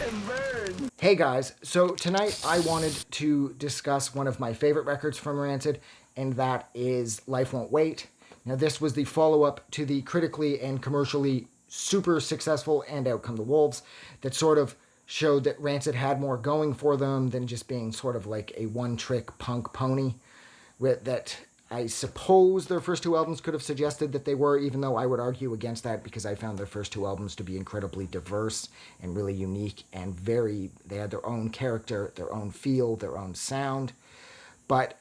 and burn. Hey guys, so tonight I wanted to discuss one of my favorite records from Rancid, and that is Life Won't Wait. Now this was the follow-up to the critically and commercially super successful And Out Come the Wolves that sort of showed that Rancid had more going for them than just being sort of like a one-trick punk pony. That I suppose their first two albums could have suggested that they were, even though I would argue against that because I found their first two albums to be incredibly diverse and really unique and they had their own character, their own feel, their own sound. But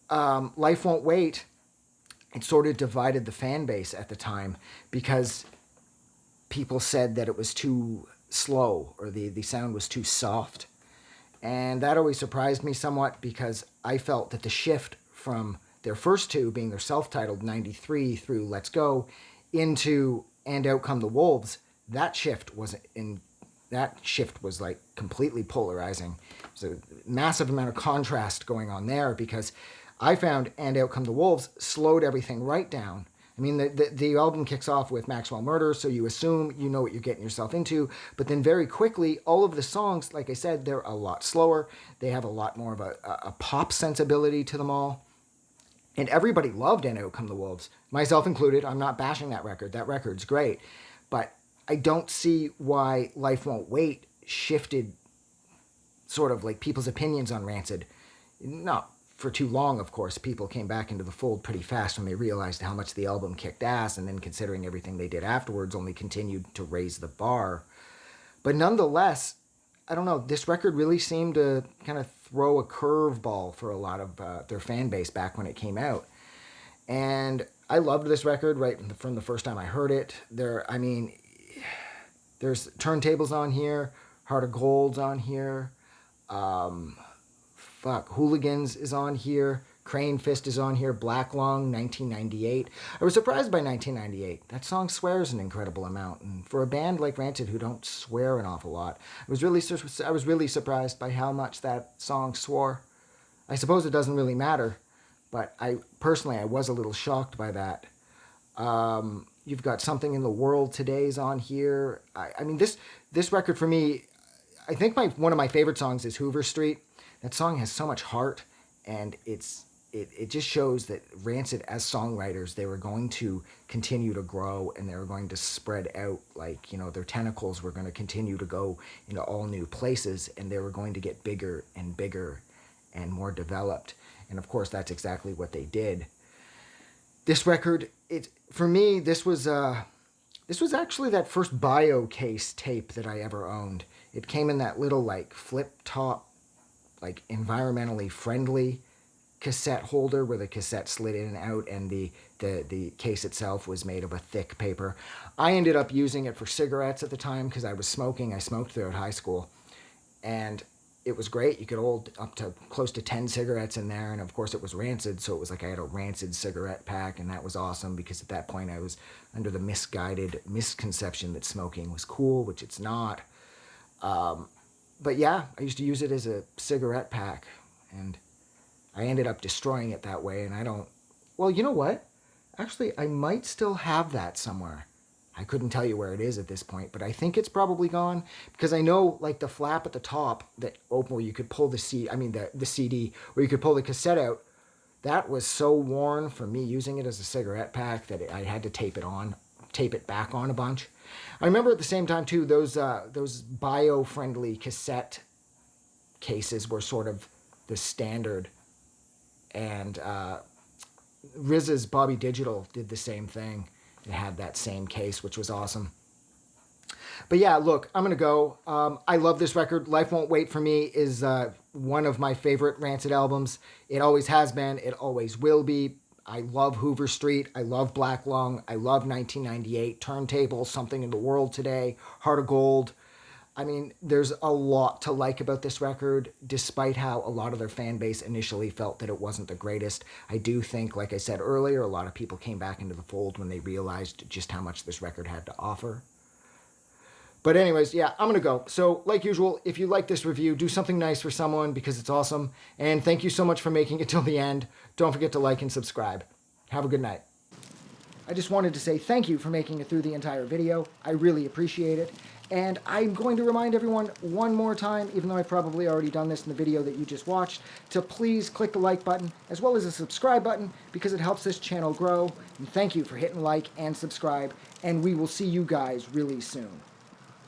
Life Won't Wait, it sort of divided the fan base at the time because people said that it was too slow or the sound was too soft. And that always surprised me somewhat because I felt that the shift from their first two, being their self-titled 93 through Let's Go, into And Out Come the Wolves, that shift was like completely polarizing. There's a massive amount of contrast going on there because I found And Out Come the Wolves slowed everything right down. I mean, the album kicks off with Maxwell Murder, so you assume you know what you're getting yourself into, but then very quickly, all of the songs, like I said, they're a lot slower. They have a lot more of a pop sensibility to them all. And everybody loved And Out Come the Wolves, myself included. I'm not bashing that record. That record's great. But I don't see why Life Won't Wait shifted sort of like people's opinions on Rancid. Not for too long, of course. People came back into the fold pretty fast when they realized how much the album kicked ass, and then considering everything they did afterwards only continued to raise the bar. But nonetheless, I don't know, this record really seemed to kind of throw a curveball for a lot of their fan base back when it came out. And I loved this record right from the first time I heard it. There's Turntables on here, Heart of Gold's on here, Hooligans is on here, Crane Fist is on here, Black Lung, 1998. I was surprised by 1998. That song swears an incredible amount, and for a band like Rancid who don't swear an awful lot, I was really surprised by how much that song swore. I suppose it doesn't really matter, but I was a little shocked by that. You've got Something in the World Today's on here. I mean, this record for me, I think one of my favorite songs is Hoover Street. That song has so much heart, and it just shows that Rancid, as songwriters, they were going to continue to grow, and they were going to spread out, like, their tentacles were going to continue to go into all new places, and they were going to get bigger and bigger and more developed. And of course, that's exactly what they did. This record, for me, this was actually that first Bio Case tape that I ever owned. It came in that little, like, flip top, like, environmentally friendly cassette holder where the cassette slid in and out, and the case itself was made of a thick paper. I ended up using it for cigarettes at the time because I was smoking. I smoked throughout high school, and it was great. You could hold up to close to 10 cigarettes in there, and of course it was Rancid, so it was like I had a Rancid cigarette pack, and that was awesome because at that point I was under the misconception that smoking was cool, which it's not. But yeah, I used to use it as a cigarette pack, and I ended up destroying it that way, and well, you know what? Actually, I might still have that somewhere. I couldn't tell you where it is at this point, but I think it's probably gone, because I know, like, the flap at the top that open where you could pull the CD, where you could pull the cassette out, that was so worn from me using it as a cigarette pack that I had to tape it back on a bunch. I remember at the same time, too, those bio-friendly cassette cases were sort of the standard. And RZA's Bobby Digital did the same thing. It had that same case, which was awesome. But yeah, look, I'm going to go. I love this record. Life Won't Wait for me is one of my favorite Rancid albums. It always has been. It always will be. I love Hoover Street. I love Black Lung. I love 1998. Turntables, Something in the World Today, Heart of Gold. I mean, there's a lot to like about this record, despite how a lot of their fan base initially felt that it wasn't the greatest. I do think, like I said earlier, a lot of people came back into the fold when they realized just how much this record had to offer. But anyways, yeah, I'm going to go. So, like usual, if you like this review, do something nice for someone because it's awesome. And thank you so much for making it till the end. Don't forget to like and subscribe. Have a good night. I just wanted to say thank you for making it through the entire video. I really appreciate it. And I'm going to remind everyone one more time, even though I've probably already done this in the video that you just watched, to please click the like button as well as the subscribe button because it helps this channel grow. And thank you for hitting like and subscribe, and we will see you guys really soon.